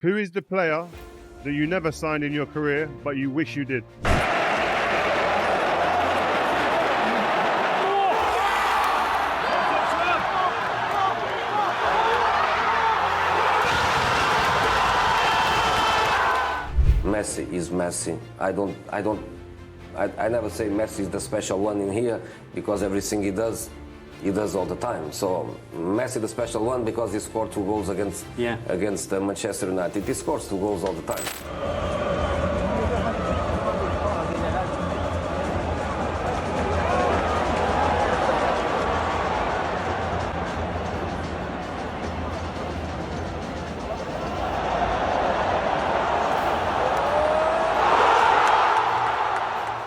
Who is the player that you never signed in your career, but you wish you did? Messi is Messi. I never say Messi is the special one in here because everything he does all the time. So Messi the special one because he scored 2 goals against Manchester United. He scores 2 goals all the time.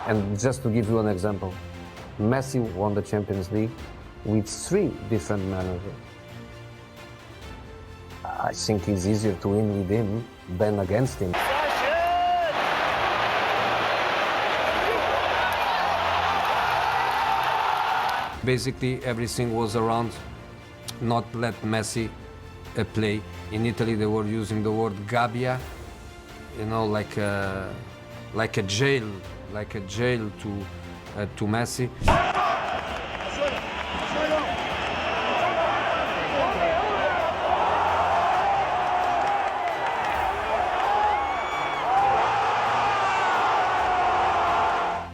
And just to give you an example, Messi won the Champions League with 3 different managers. I think it's easier to win with him than against him. Basically, everything was around not let Messi play. In Italy, they were using the word gabbia, you know, like a jail to Messi.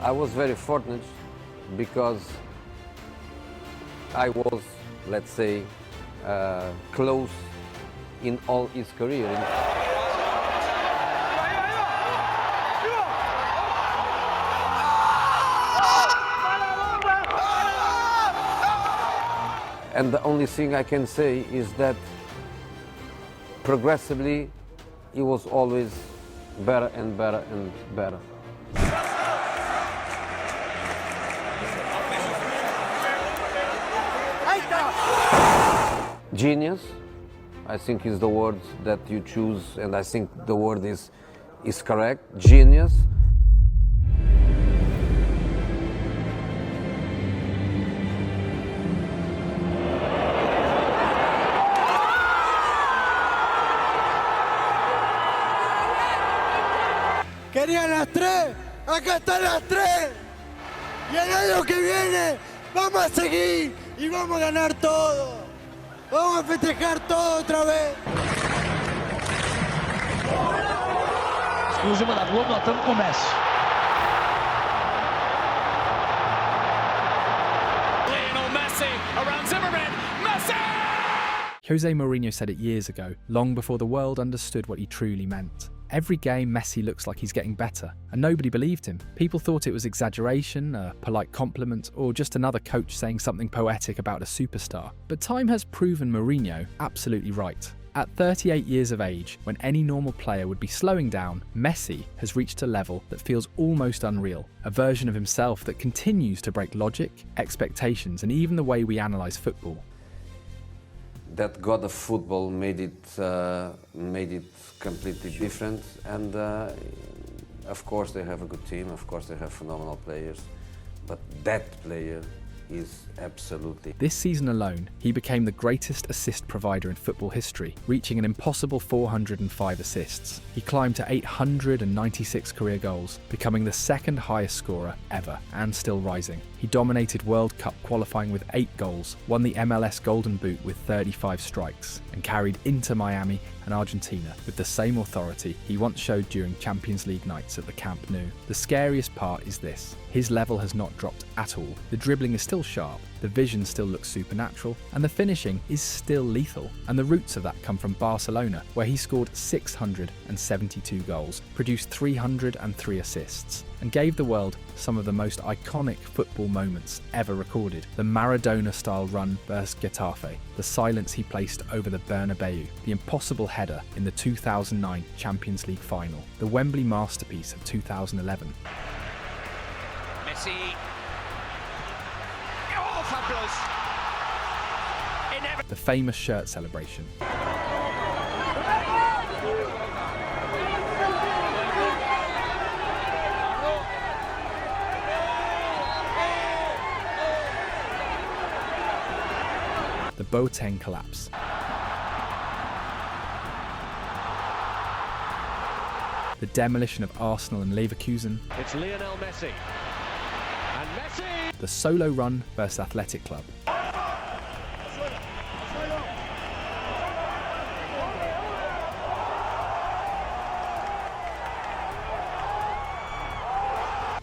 I was very fortunate because I was, let's say, close in all his career. And the only thing I can say is that progressively he was always better and better and better. Genius, I think is the word that you choose, and I think the word is correct. Genius. Querían las 3, acá están las 3. Y el año que viene vamos a seguir y vamos a ganar todo. Vamos a festejar todo otra vez. Exclusiva da Globo, nós estamos com o Messi. Lionel Messi around Zimmerman. Messi! Jose Mourinho said it years ago, long before the world understood what he truly meant. Every game, Messi looks like he's getting better, and nobody believed him. People thought it was exaggeration, a polite compliment, or just another coach saying something poetic about a superstar. But time has proven Mourinho absolutely right. At 38 years of age, when any normal player would be slowing down, Messi has reached a level that feels almost unreal, a version of himself that continues to break logic, expectations, and even the way we analyse football. That god of football made it completely different, and of course they have a good team, of course they have phenomenal players, but that player is absolutely... This season alone, he became the greatest assist provider in football history, reaching an impossible 405 assists. He climbed to 896 career goals, becoming the 2nd highest scorer ever, and still rising. He dominated World Cup qualifying with 8 goals, won the MLS Golden Boot with 35 strikes, and carried Inter Miami and Argentina with the same authority he once showed during Champions League nights at the Camp Nou. The scariest part is this: his level has not dropped at all. The dribbling is still sharp, the vision still looks supernatural, and the finishing is still lethal. And the roots of that come from Barcelona, where he scored 672 goals, produced 303 assists, and gave the world some of the most iconic football moments ever recorded. The Maradona-style run versus Getafe, the silence he placed over the Bernabeu, the impossible header in the 2009 Champions League final, the Wembley masterpiece of 2011. Messi. Oh, fabulous. The famous shirt celebration. The Boateng collapse. the demolition of Arsenal and Leverkusen, It's Lionel Messi. And Messi! the solo run versus Athletic Club,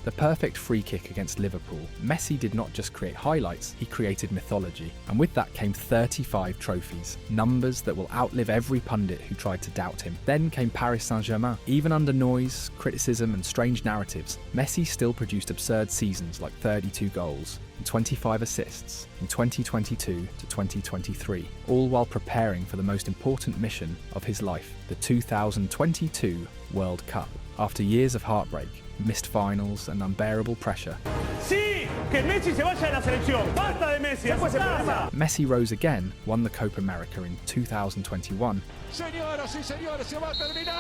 the perfect free kick against Liverpool. Messi did not just create highlights, he created mythology. And with that came 35 trophies, numbers that will outlive every pundit who tried to doubt him. Then came Paris Saint-Germain. Even under noise, criticism and strange narratives, Messi still produced absurd seasons like 32 goals and 25 assists in 2022 to 2023, all while preparing for the most important mission of his life, the 2022 World Cup. After years of heartbreak, missed finals and unbearable pressure, Sí, que Messi se vaya de la selección. Basta de Messi. Después el problema. Messi rose again, won the Copa America in 2021, Señoras y señores, se va a terminar.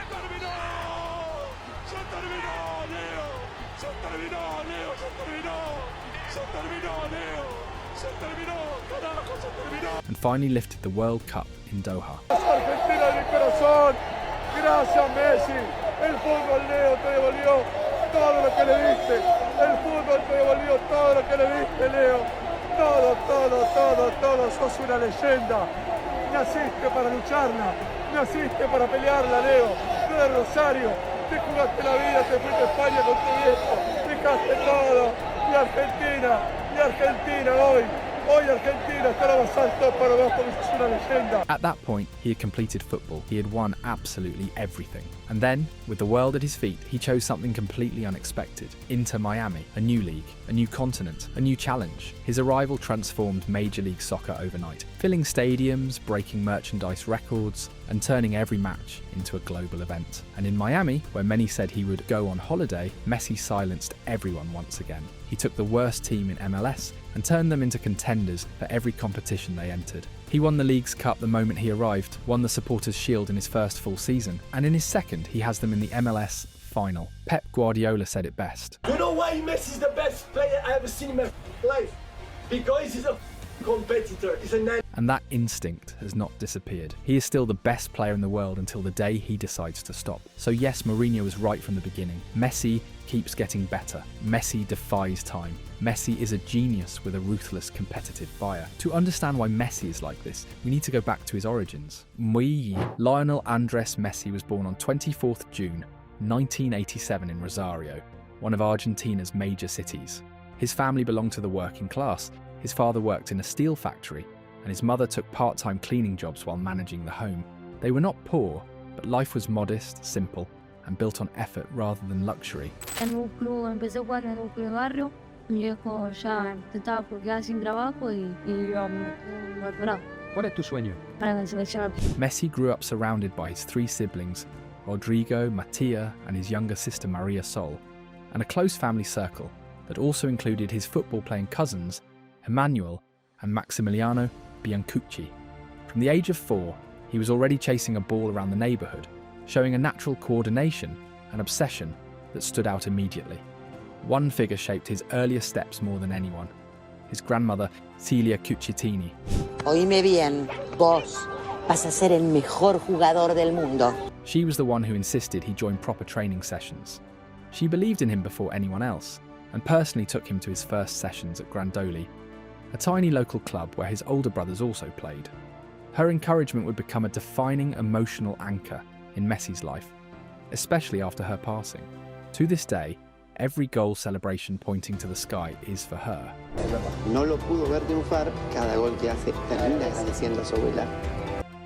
¡Terminó! ¡Se terminó, Leo! ¡Se terminó, Leo! ¡Se terminó! ¡Se terminó, Leo! ¡Se terminó! ¡Carajo, se terminó! and finally lifted the World Cup in Doha. Argentina de corazón. Gracias, Messi. El fútbol, Leo, te devolvió todo lo que le diste. El fútbol te devolvió todo lo que le diste, Leo. Todo, todo, todo, todo. Sos una leyenda. Naciste para lucharla. Naciste para pelearla, Leo. Tú de Rosario. Te jugaste la vida, te fuiste a España con tu viejo. Dejaste todo. Y Argentina hoy. Hoy Argentina está lo más alto para abajo, es una leyenda. At that point, he had completed football. He had won absolutely everything. And then, with the world at his feet, he chose something completely unexpected. Inter Miami, a new league, a new continent, a new challenge. His arrival transformed Major League Soccer overnight, filling stadiums, breaking merchandise records, and turning every match into a global event. And in Miami, where many said he would go on holiday, Messi silenced everyone once again. He took the worst team in MLS and turned them into contenders for every competition they entered. He won the League's Cup the moment he arrived, won the Supporters' Shield in his first full season, and in his second, he has them in the MLS final. Pep Guardiola said it best. You know why Messi is the best player I ever seen in my life? Because he's a competitor. He's a And that instinct has not disappeared. He is still the best player in the world until the day he decides to stop. So yes, Mourinho was right from the beginning. Messi keeps getting better. Messi defies time. Messi is a genius with a ruthless competitive fire. To understand why Messi is like this, we need to go back to his origins. Lionel Andres Messi was born on 24th June 1987 in Rosario, one of Argentina's major cities. His family belonged to the working class. His father worked in a steel factory, and his mother took part-time cleaning jobs while managing the home. They were not poor, but life was modest, simple, and built on effort rather than luxury. En un club, empecé a jugar en un club de barrio. Mi viejo ya estaba por quedar sin trabajo y yo me doctorado. ¿Cuál es tu sueño? Para la selección. Messi grew up surrounded by his three siblings, Rodrigo, Matia, and his younger sister Maria Sol, and a close family circle that also included his football-playing cousins, Emmanuel and Maximiliano Biancucci. From the age of 4, he was already chasing a ball around the neighbourhood, showing a natural coordination and obsession that stood out immediately. One figure shaped his earlier steps more than anyone, his grandmother Celia Cuccittini. Oíme bien, vos vas a ser el mejor jugador del mundo. She was the one who insisted he join proper training sessions. She believed in him before anyone else, and personally took him to his first sessions at Grandoli, a tiny local club where his older brothers also played. Her encouragement would become a defining emotional anchor in Messi's life, especially after her passing. To this day, every goal celebration pointing to the sky is for her. No lo pudo ver triunfar, cada gol que hace termina agradeciendo a su abuela.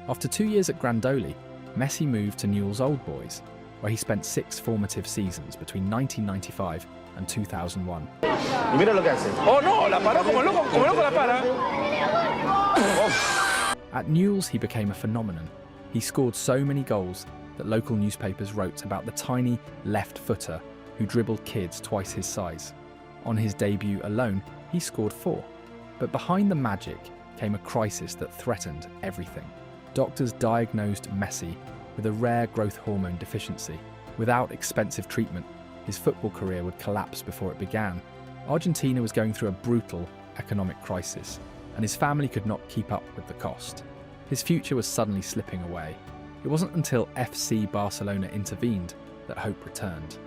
After 2 years at Grandoli, Messi moved to Newell's Old Boys, where he spent 6 formative seasons between 1995 and 2001. Y mira lo que hace. Oh no, la paró como loco la para. At Newell's, he became a phenomenon. He scored so many goals that local newspapers wrote about the tiny left footer who dribbled kids twice his size. On his debut alone, he scored 4. But behind the magic came a crisis that threatened everything. Doctors diagnosed Messi with a rare growth hormone deficiency. Without expensive treatment, his football career would collapse before it began. Argentina was going through a brutal economic crisis, and his family could not keep up with the cost. His future was suddenly slipping away. It wasn't until FC Barcelona intervened that hope returned.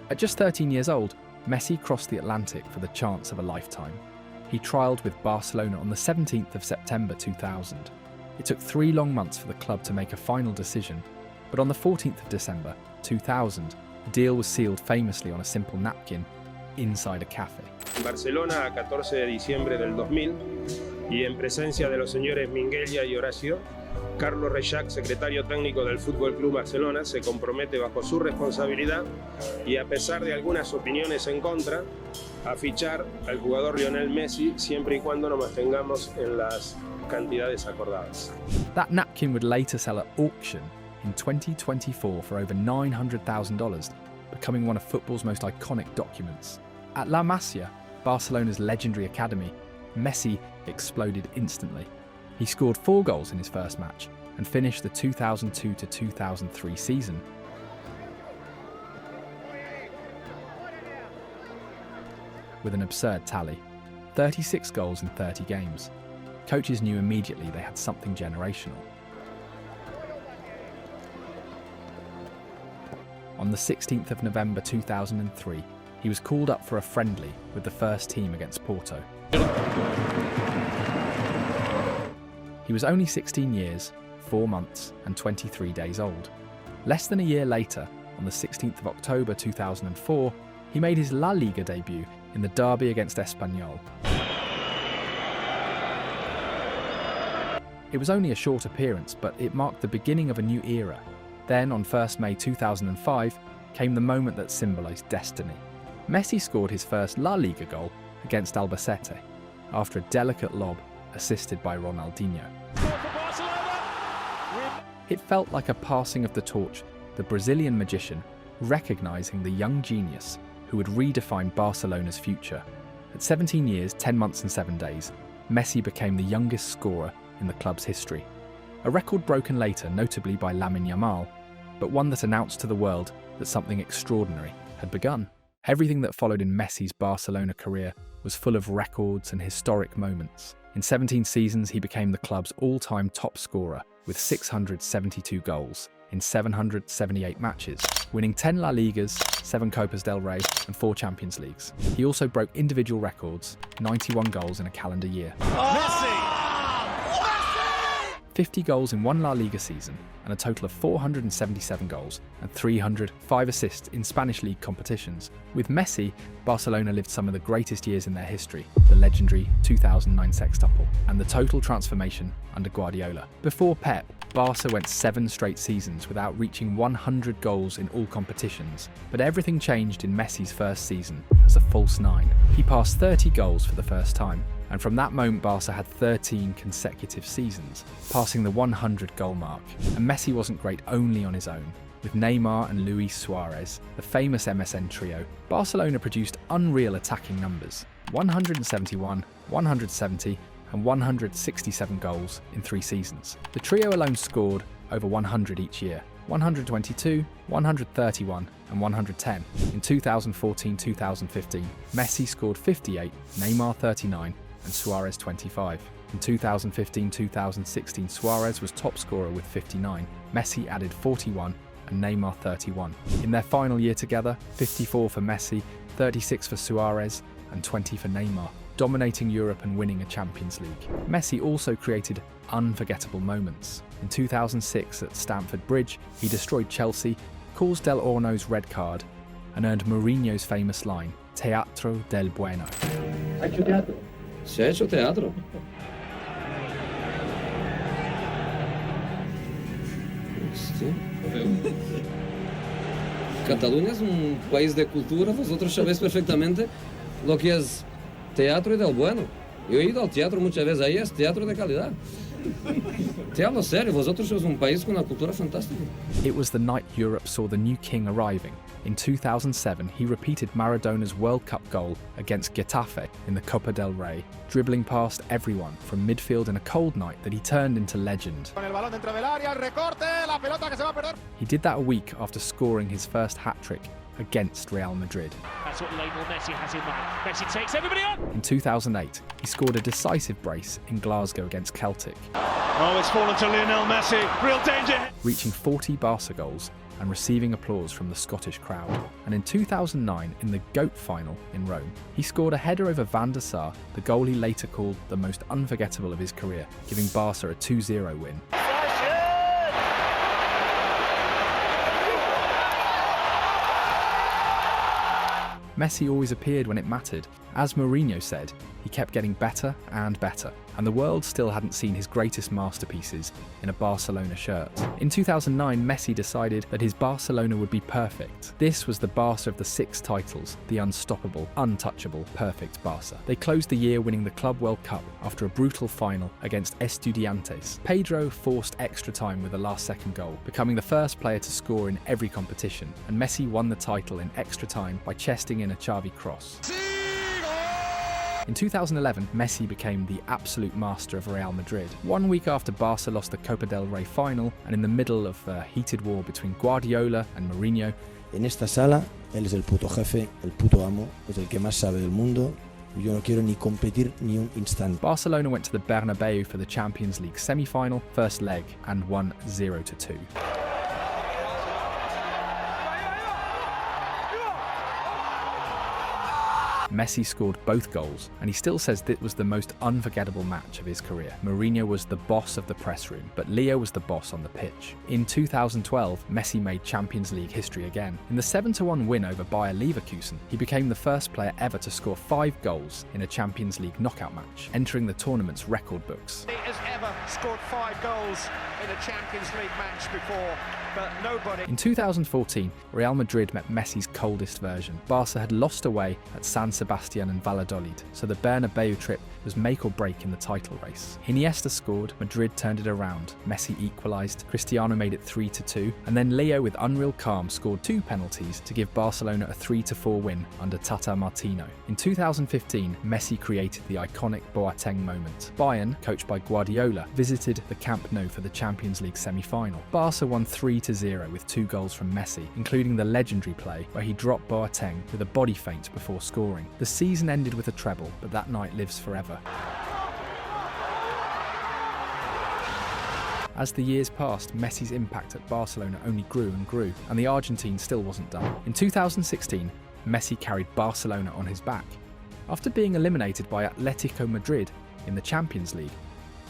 At just 13 years old, Messi crossed the Atlantic for the chance of a lifetime. He trialled with Barcelona on the 17th of September 2000. It took 3 long months for the club to make a final decision, but on the 14th of December 2000, the deal was sealed famously on a simple napkin inside a cafe. Barcelona a 14 de diciembre del 2000 y en presencia de los señores Minguella y Horacio, Carlos Rechac, secretario técnico del Fútbol Club Barcelona, se compromete bajo su responsabilidad y a pesar de algunas opiniones en contra, a fichar al jugador Lionel Messi siempre y cuando nos mantengamos en las cantidades acordadas. That napkin would later sell at auction in 2024 for over $900,000, becoming one of football's most iconic documents. At La Masia, Barcelona's legendary academy, Messi exploded instantly. He scored 4 goals in his first match and finished the 2002-2003 season with an absurd tally, 36 goals in 30 games. Coaches knew immediately they had something generational. On the 16th of November 2003, he was called up for a friendly with the first team against Porto. He was only 16 years, 4 months and 23 days old. Less than a year later, on the 16th of October 2004, he made his La Liga debut in the derby against Espanyol. It was only a short appearance, but it marked the beginning of a new era. Then, on 1st May 2005, came the moment that symbolised destiny. Messi scored his first La Liga goal against Albacete, after a delicate lob assisted by Ronaldinho. It felt like a passing of the torch, the Brazilian magician recognising the young genius who would redefine Barcelona's future. At 17 years, 10 months and 7 days, Messi became the youngest scorer in the club's history. A record broken later, notably by Lamine Yamal, but one that announced to the world that something extraordinary had begun. Everything that followed in Messi's Barcelona career was full of records and historic moments. In 17 seasons, he became the club's all-time top scorer with 672 goals in 778 matches, winning 10 La Ligas, 7 Copas del Rey and 4 Champions Leagues. He also broke individual records, 91 goals in a calendar year. Messi! 50 goals in 1 La Liga season and a total of 477 goals and 305 assists in Spanish league competitions. With Messi, Barcelona lived some of the greatest years in their history, the legendary 2009 sextuple, and the total transformation under Guardiola. Before Pep, Barca went 7 straight seasons without reaching 100 goals in all competitions, but everything changed in Messi's first season as a false 9. He passed 30 goals for the first time, and from that moment Barca had 13 consecutive seasons, passing the 100 goal mark. And Messi wasn't great only on his own. With Neymar and Luis Suarez, the famous MSN trio, Barcelona produced unreal attacking numbers: 171, 170 and 167 goals in 3 seasons. The trio alone scored over 100 each year: 122, 131 and 110. In 2014-2015, Messi scored 58, Neymar 39 and Suarez 25. In 2015-2016, Suarez was top scorer with 59, Messi added 41 and Neymar 31. In their final year together, 54 for Messi, 36 for Suarez and 20 for Neymar, dominating Europe and winning a Champions League. Messi also created unforgettable moments. In 2006 at Stamford Bridge, he destroyed Chelsea, caused Del Orno's red card and earned Mourinho's famous line, Teatro del Bueno. Se ha hecho teatro. Sí. Cataluña es un país de cultura, vosotros sabéis perfectamente lo que es teatro y del bueno. Yo he ido al teatro muchas veces, ahí es teatro de calidad. Te hablo serio, vosotros sois un país con una cultura fantástica. It was the night Europe saw the new king arriving. In 2007, he repeated Maradona's World Cup goal against Getafe in the Copa del Rey, dribbling past everyone from midfield in a cold night that he turned into legend. He did that a week after scoring his first hat-trick against Real Madrid. That's what Lionel Messi has in mind. Messi takes everybody up. In 2008, he scored a decisive brace in Glasgow against Celtic. Oh, it's fallen to Lionel Messi. Real danger. Reaching 40 Barca goals and receiving applause from the Scottish crowd. And in 2009, in the GOAT final in Rome, he scored a header over Van der Sar, the goal he later called the most unforgettable of his career, giving Barca a 2-0 win. Messi always appeared when it mattered. As Mourinho said, he kept getting better and better, and the world still hadn't seen his greatest masterpieces in a Barcelona shirt. In 2009, Messi decided that his Barcelona would be perfect. This was the Barca of the 6 titles, the unstoppable, untouchable, perfect Barca. They closed the year winning the Club World Cup after a brutal final against Estudiantes. Pedro forced extra time with a last-second goal, becoming the first player to score in every competition, and Messi won the title in extra time by chesting in a Xavi cross. In 2011, Messi became the absolute master of Real Madrid. 1 week after Barca lost the Copa del Rey final, and in the middle of a heated war between Guardiola and Mourinho, En esta sala, él es el puto jefe, el puto amo, es el que más sabe del mundo. Yo no quiero ni competir ni un instante. Barcelona went to the Bernabeu for the Champions League semi-final, first leg, and won 0-2. Messi scored both goals, and he still says that was the most unforgettable match of his career. Mourinho was the boss of the press room, but Leo was the boss on the pitch. In 2012, Messi made Champions League history again. In the 7-1 win over Bayer Leverkusen, he became the first player ever to score 5 goals in a Champions League knockout match, entering the tournament's record books. He has ever scored 5 goals in a Champions League match before, but nobody. In 2014, Real Madrid met Messi's coldest version. Barca had lost away at San Sebastian and Valladolid, so the Bernabeu trip was make or break in the title race. Iniesta scored, Madrid turned it around, Messi equalised, Cristiano made it 3-2, and then Leo with unreal calm scored 2 penalties to give Barcelona a 3-4 win under Tata Martino. In 2015, Messi created the iconic Boateng moment. Bayern, coached by Guardiola, visited the Camp Nou for the Champions League semi-final. Barca won 3-0 with 2 goals from Messi, including the legendary play where he dropped Boateng with a body feint before scoring. The season ended with a treble, but that night lives forever. As the years passed, Messi's impact at Barcelona only grew and grew, and the Argentine still wasn't done. In 2016, Messi carried Barcelona on his back. After being eliminated by Atletico Madrid in the Champions League,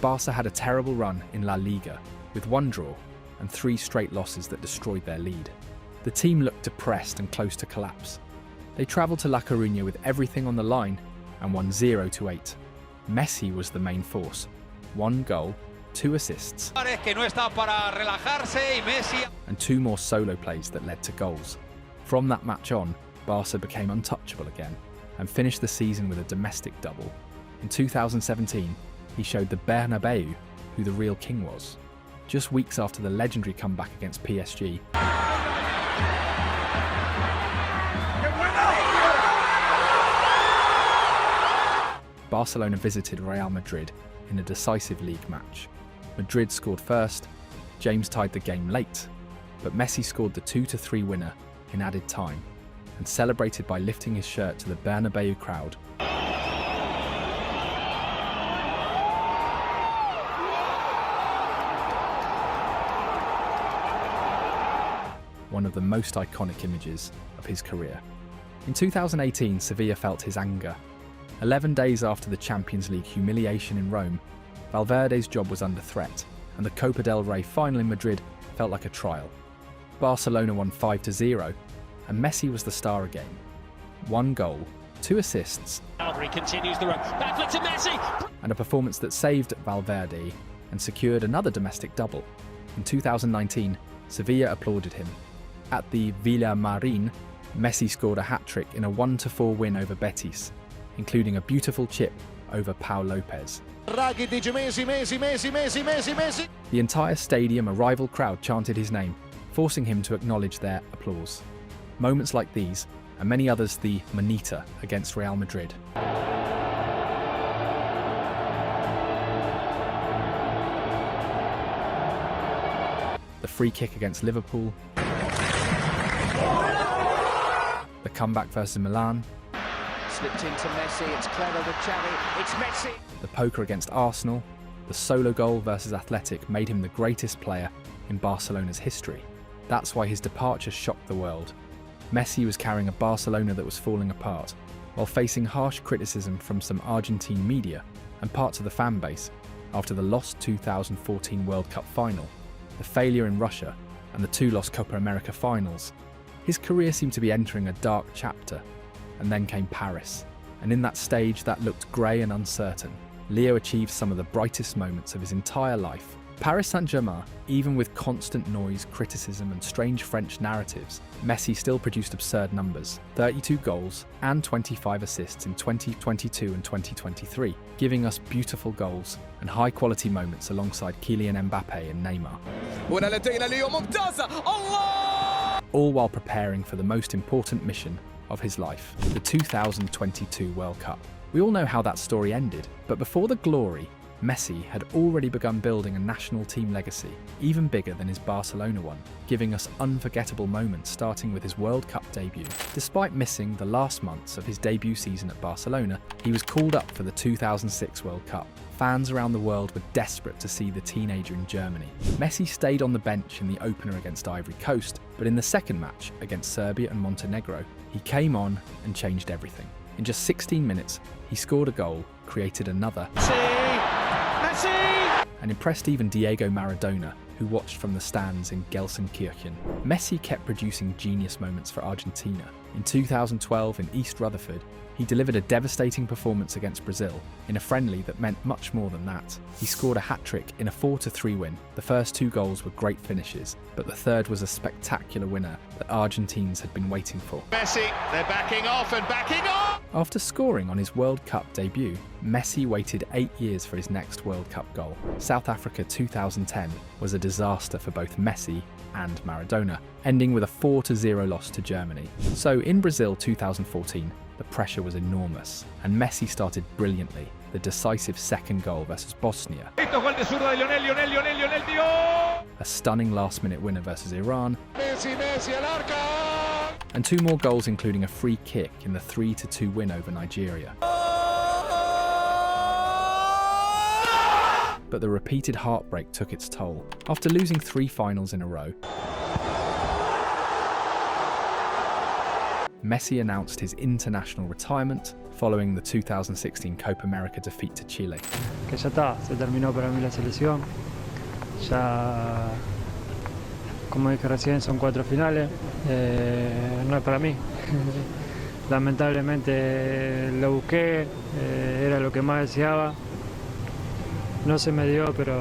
Barca had a terrible run in La Liga, with 1 draw and 3 straight losses that destroyed their lead. The team looked depressed and close to collapse. They travelled to La Coruña with everything on the line and won 0-8. Messi was the main force. 1 goal, 2 assists, and 2 more solo plays that led to goals. From that match on, Barca became untouchable again and finished the season with a domestic double. In 2017, he showed the Bernabeu who the real king was. Just weeks after the legendary comeback against PSG, Barcelona visited Real Madrid in a decisive league match. Madrid scored first, James tied the game late, but Messi scored the 2-3 winner in added time and celebrated by lifting his shirt to the Bernabeu crowd. One of the most iconic images of his career. In 2018, Sevilla felt his anger. 11 days after the Champions League humiliation in Rome, Valverde's job was under threat, and the Copa del Rey final in Madrid felt like a trial. Barcelona won 5-0, and Messi was the star again. 1 goal, 2 assists, continues the run. Back to Messi. And a performance that saved Valverde and secured another domestic double. In 2019, Sevilla applauded him. At the Villamarín, Messi scored a hat-trick in a 1-4 win over Betis, including a beautiful chip over Pau Lopez. Messi. The entire stadium, a rival crowd, chanted his name, forcing him to acknowledge their applause. Moments like these, and many others, the Manita against Real Madrid. The free kick against Liverpool. the comeback versus Milan, Slipped into Messi, it's clever with Xavi, it's Messi! the poker against Arsenal, the solo goal versus Athletic made him the greatest player in Barcelona's history. That's why his departure shocked the world. Messi was carrying a Barcelona that was falling apart, while facing harsh criticism from some Argentine media and parts of the fan base after the lost 2014 World Cup final, the failure in Russia, and the 2 lost Copa America finals. His career seemed to be entering a dark chapter, and then came Paris. And in that stage that looked grey and uncertain, Leo achieved some of the brightest moments of his entire life. Paris Saint-Germain, even with constant noise, criticism and strange French narratives, Messi still produced absurd numbers, 32 goals and 25 assists in 2022 and 2023, giving us beautiful goals and high-quality moments alongside Kylian Mbappe and Neymar. All while preparing for the most important mission of his life, the 2022 World Cup. We all know how that story ended, but before the glory, Messi had already begun building a national team legacy, even bigger than his Barcelona one, giving us unforgettable moments starting with his World Cup debut. Despite missing the last months of his debut season at Barcelona, he was called up for the 2006 World Cup. Fans around the world were desperate to see the teenager in Germany. Messi stayed on the bench in the opener against Ivory Coast, but in the second match against Serbia and Montenegro, he came on and changed everything. In just 16 minutes, he scored a goal, created another, Messi! and impressed even Diego Maradona, who watched from the stands in Gelsenkirchen. Messi kept producing genius moments for Argentina. In 2012 in East Rutherford, he delivered a devastating performance against Brazil in a friendly that meant much more than that. He scored a hat-trick in a 4-3 win. The first 2 goals were great finishes, but the third was a spectacular winner that Argentines had been waiting for. Messi, they're backing off and backing off! After scoring on his World Cup debut, Messi waited 8 years for his next World Cup goal. South Africa 2010 was a disaster for both Messi and Maradona, ending with a 4-0 loss to Germany. So in Brazil 2014, the pressure was enormous, and Messi started brilliantly, the decisive second goal versus Bosnia, a stunning last-minute winner versus Iran, and 2 more goals including a free kick in the 3-2 win over Nigeria. But the repeated heartbreak took its toll. After losing 3 finals in a row, Messi announced his international retirement following the 2016 Copa America defeat to Chile. Que ya está, se terminó para mí la selección. Ya, como dije recién, son 4 finales. No es para mí. Lamentablemente lo busqué, era lo que más deseaba. No se me dio, pero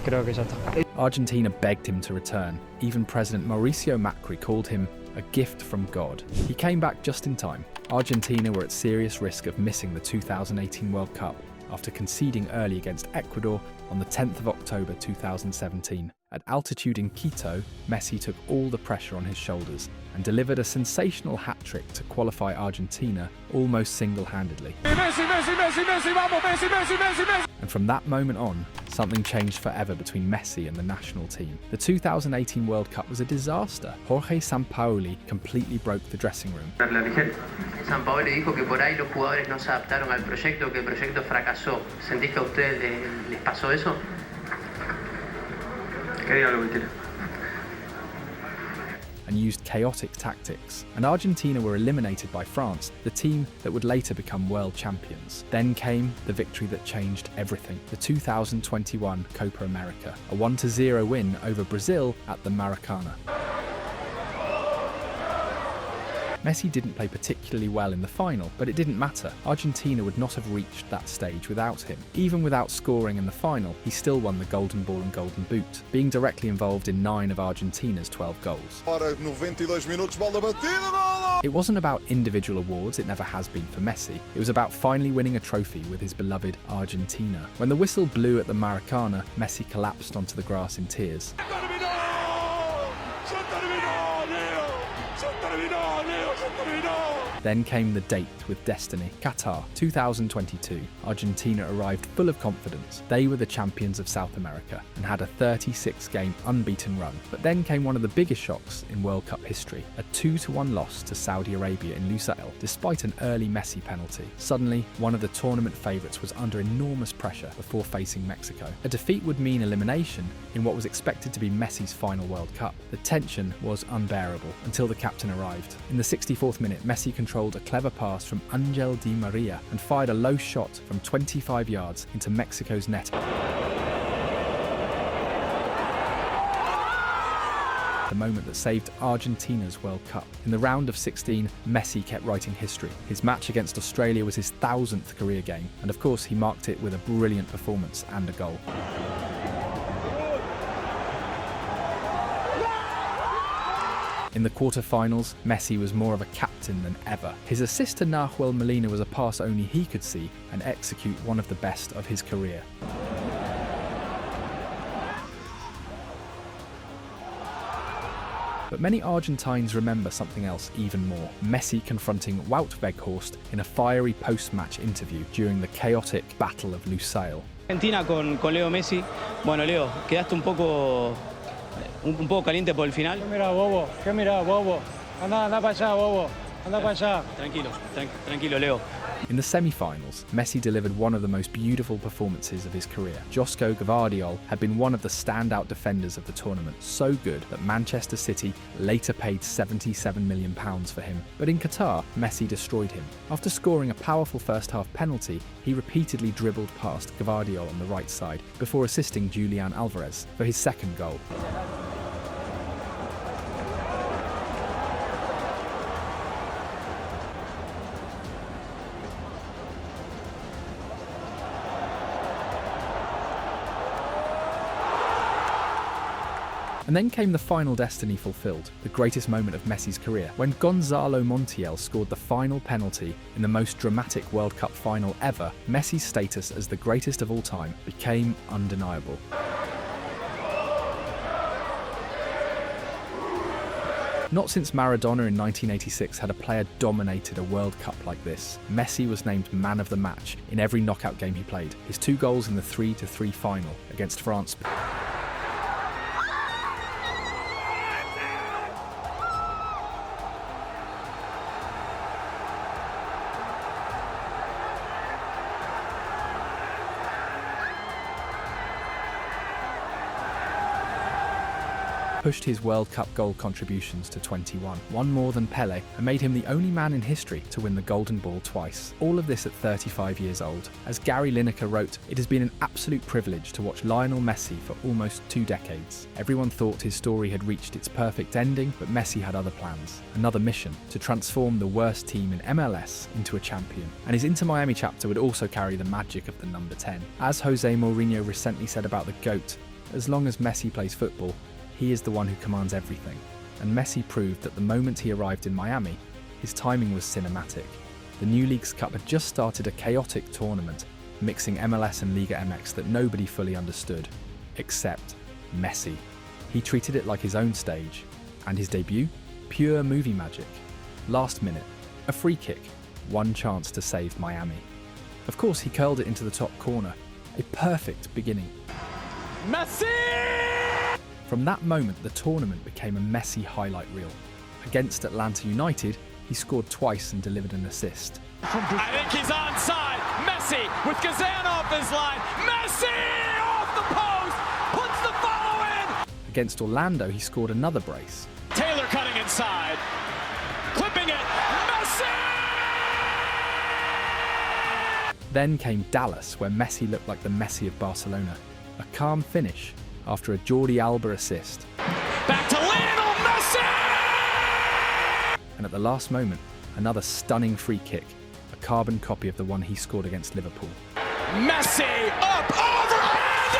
creo que ya está. Argentina begged him to return. Even President Mauricio Macri called him a gift from God. He came back just in time. Argentina were at serious risk of missing the 2018 World Cup after conceding early against Ecuador on the 10th of October 2017. At altitude in Quito, Messi took all the pressure on his shoulders and delivered a sensational hat-trick to qualify Argentina almost single-handedly. And from that moment on, something changed forever between Messi and the national team. The 2018 World Cup was a disaster. Jorge Sampaoli completely broke the dressing room. Sampaoli dijo que por ahí los jugadores no se adaptaron al proyecto, que el proyecto fracasó. ¿Sentís que a ustedes les pasó eso? Que diga lo que quiera. And used chaotic tactics, and Argentina were eliminated by France, the team that would later become world champions. Then came the victory that changed everything, the 2021 Copa America, a 1-0 win over Brazil at the Maracanã. Messi didn't play particularly well in the final, but it didn't matter. Argentina would not have reached that stage without him. Even without scoring in the final, he still won the Golden Ball and Golden Boot, being directly involved in 9 of Argentina's 12 goals. It wasn't about individual awards, it never has been for Messi. It was about finally winning a trophy with his beloved Argentina. When the whistle blew at the Maracanã, Messi collapsed onto the grass in tears. Then came the date with destiny. Qatar, 2022. Argentina arrived full of confidence. They were the champions of South America and had a 36-game unbeaten run. But then came one of the biggest shocks in World Cup history, a 2-1 loss to Saudi Arabia in Lusail, despite an early Messi penalty. Suddenly, one of the tournament favourites was under enormous pressure before facing Mexico. A defeat would mean elimination in what was expected to be Messi's final World Cup. The tension was unbearable until the captain arrived. In the 64th minute, Messi controlled a clever pass from Angel Di Maria and fired a low shot from 25 yards into Mexico's net. The moment that saved Argentina's World Cup. In the round of 16, Messi kept writing history. His match against Australia was his 1000th career game, and of course he marked it with a brilliant performance and a goal. In the quarter-finals, Messi was more of a captain than ever. His assist to Nahuel Molina was a pass only he could see and execute one of the best of his career. But many Argentines remember something else even more. Messi confronting Wout Weghorst in a fiery post-match interview during the chaotic Battle of Lusail. Argentina con Leo Messi. Bueno, Leo, quedaste un poco caliente por el final. ¿Qué mira, bobo? Anda para allá, bobo. Anda para allá. Tranquilo, Leo. In the semi-finals, Messi delivered one of the most beautiful performances of his career. Josko Gvardiol had been one of the standout defenders of the tournament, so good that Manchester City later paid £77 million for him. But in Qatar, Messi destroyed him. After scoring a powerful first-half penalty, he repeatedly dribbled past Gvardiol on the right side before assisting Julian Alvarez for his second goal. And then came the final destiny fulfilled, the greatest moment of Messi's career, when Gonzalo Montiel scored the final penalty in the most dramatic World Cup final ever. Messi's status as the greatest of all time became undeniable. Not since Maradona in 1986 had a player dominated a World Cup like this. Messi was named man of the match in every knockout game he played. His 2 goals in the 3-3 final against France. Pushed his World Cup goal contributions to 21, one more than Pelé, and made him the only man in history to win the Golden Ball twice. All of this at 35 years old. As Gary Lineker wrote, "It has been an absolute privilege to watch Lionel Messi for almost 2 decades. Everyone thought his story had reached its perfect ending, but Messi had other plans, another mission, to transform the worst team in MLS into a champion." And his Inter Miami chapter would also carry the magic of the number 10. As Jose Mourinho recently said about the GOAT, as long as Messi plays football, he is the one who commands everything. And Messi proved that the moment he arrived in Miami, his timing was cinematic. The new Leagues Cup had just started a chaotic tournament, mixing MLS and Liga MX that nobody fully understood, except Messi. He treated it like his own stage. And his debut? Pure movie magic. Last minute, a free kick, one chance to save Miami. Of course, he curled it into the top corner. A perfect beginning. Messi! From that moment, the tournament became a Messi highlight reel. Against Atlanta United, he scored twice and delivered an assist. I think he's onside. Messi with Kazan off his line. Messi off the post, puts the follow in. Against Orlando, he scored another brace. Taylor cutting inside, clipping it. Messi! Then came Dallas, where Messi looked like the Messi of Barcelona. A calm finish after a Jordi Alba assist. Back to Lionel Messi! And at the last moment, another stunning free kick, a carbon copy of the one he scored against Liverpool. Messi up overhanded!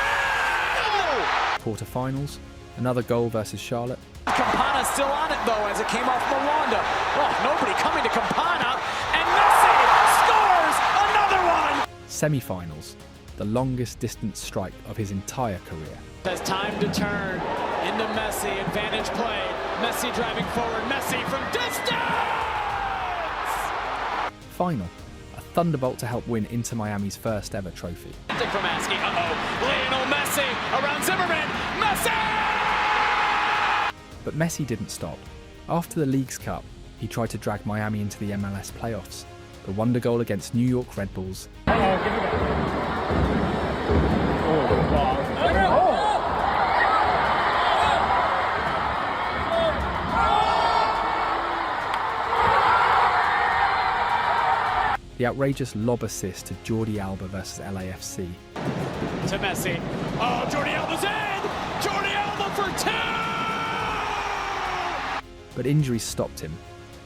Quarter-finals, another goal versus Charlotte. Campana still on it though as it came off Mwanda. Oh, nobody coming to Campana, and Messi scores another one! Semi-finals, the longest distance strike of his entire career. Has time to turn into Messi, advantage play. Messi driving forward, Messi from distance! final, a thunderbolt to help win Inter Miami's first ever trophy. From Askey, Lionel Messi around Zimmerman, Messi! But Messi didn't stop. After the Leagues Cup, he tried to drag Miami into the MLS playoffs. The wonder goal against New York Red Bulls. The outrageous lob assist to Jordi Alba versus LAFC. To Messi. Oh, Jordi Alba's in! Jordi Alba for 2! But injuries stopped him.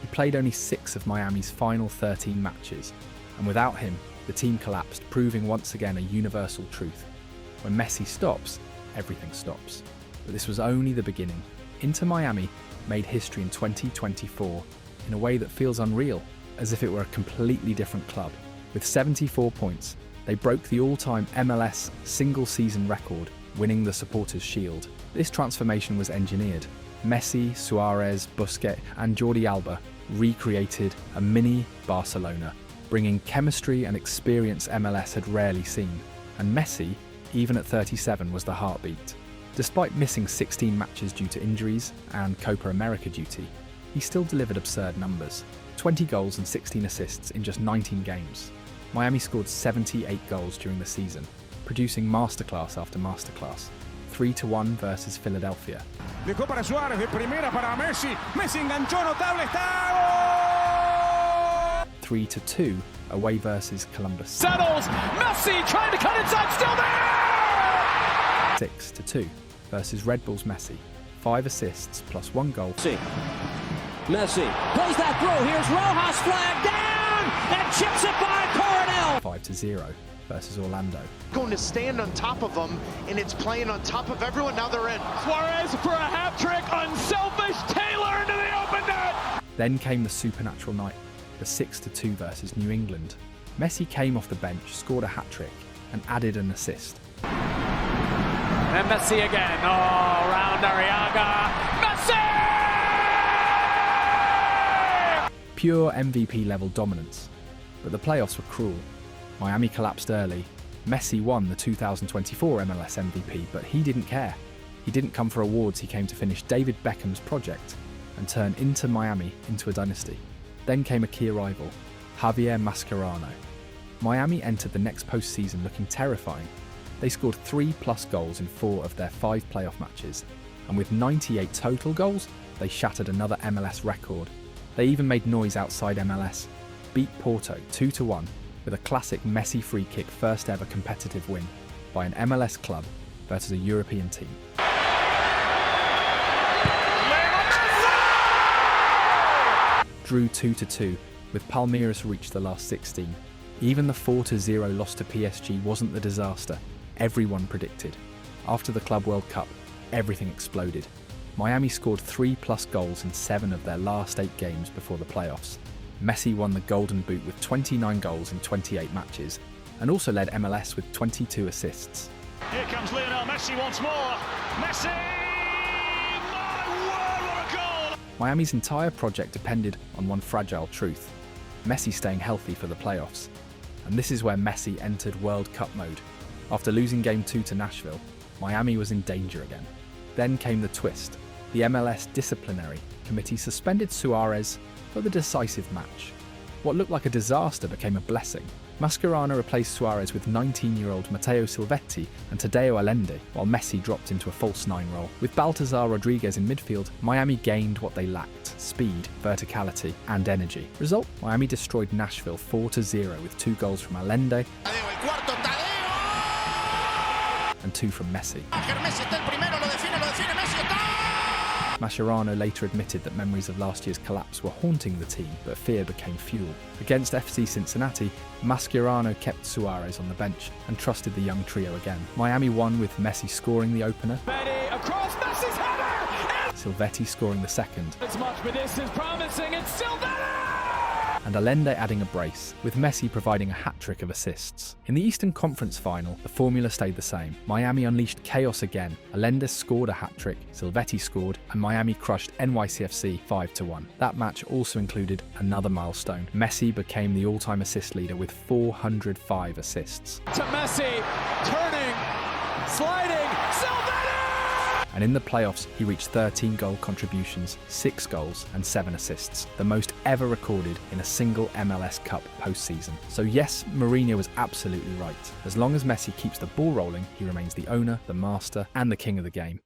He played only 6 of Miami's final 13 matches, and without him, the team collapsed, proving once again a universal truth. When Messi stops, everything stops. But this was only the beginning. Inter Miami made history in 2024 in a way that feels unreal, as if it were a completely different club. With 74 points, they broke the all-time MLS single-season record, winning the Supporters' Shield. This transformation was engineered. Messi, Suarez, Busquets and Jordi Alba recreated a mini Barcelona, bringing chemistry and experience MLS had rarely seen. And Messi, even at 37, was the heartbeat. Despite missing 16 matches due to injuries and Copa America duty, he still delivered absurd numbers. 20 goals and 16 assists in just 19 games. Miami scored 78 goals during the season, producing masterclass after masterclass. 3-1 versus Philadelphia. Dejó para Suárez, de primera para Messi. Messi enganchó, notable, está! 3-2 away versus Columbus. Settles! Messi trying to cut inside, still there! 6-2 versus Red Bulls Messi. 5 assists plus 1 goal. Messi plays that through. Here's Rojas, flag down and chips it by Coronel. 5-0 versus Orlando. Going to stand on top of them, and it's playing on top of everyone. Now they're in. Suarez for a hat trick. Unselfish Taylor into the open net. Then came the supernatural night, the 6-2 versus New England. Messi came off the bench, scored a hat trick, and added an assist. And Messi again. Oh, round Arriaga. Messi! Pure MVP level dominance. But the playoffs were cruel. Miami collapsed early. Messi won the 2024 MLS MVP, but he didn't care. He didn't come for awards, he came to finish David Beckham's project and turn Inter Miami into a dynasty. Then came a key arrival, Javier Mascherano. Miami entered the next postseason looking terrifying. They scored 3+ goals in 4 of their 5 playoff matches, and with 98 total goals, they shattered another MLS record. They even made noise outside MLS, beat Porto 2-1 with a classic Messi free kick first ever competitive win by an MLS club versus a European team. Drew 2-2 with Palmeiras reached the last 16. Even the 4-0 loss to PSG wasn't the disaster everyone predicted. After the Club World Cup, everything exploded. Miami scored 3+ goals in 7 of their last 8 games before the playoffs. Messi won the Golden Boot with 29 goals in 28 matches, and also led MLS with 22 assists. Here comes Lionel Messi once more. Messi! My word, what a goal! Miami's entire project depended on one fragile truth: Messi staying healthy for the playoffs. And this is where Messi entered World Cup mode. After losing Game 2 to Nashville, Miami was in danger again. Then came the twist. The MLS disciplinary committee suspended Suarez for the decisive match. What looked like a disaster became a blessing. Mascherano replaced Suarez with 19-year-old Matteo Silvetti and Tadeo Allende, while Messi dropped into a false 9 role. With Baltazar Rodriguez in midfield, Miami gained what they lacked: speed, verticality, and energy. Result? Miami destroyed Nashville 4-0 with 2 goals from Allende and 2 from Messi. Mascherano later admitted that memories of last year's collapse were haunting the team, but fear became fuel. Against FC Cincinnati, Mascherano kept Suarez on the bench and trusted the young trio again. Miami won with Messi scoring the opener, Across Messi's header! Silvetti scoring the second, As much, but this is promising. It's Silvetti! and Allende adding a brace, with Messi providing a hat-trick of assists. In the Eastern Conference final, the formula stayed the same. Miami unleashed chaos again. Allende scored a hat-trick, Silvetti scored, and Miami crushed NYCFC 5-1. That match also included another milestone. Messi became the all-time assist leader with 405 assists. To Messi, turning, sliding, Silvetti! And in the playoffs, he reached 13 goal contributions, 6 goals and 7 assists, the most ever recorded in a single MLS Cup postseason. So yes, Mourinho was absolutely right. As long as Messi keeps the ball rolling, he remains the owner, the master, and the king of the game.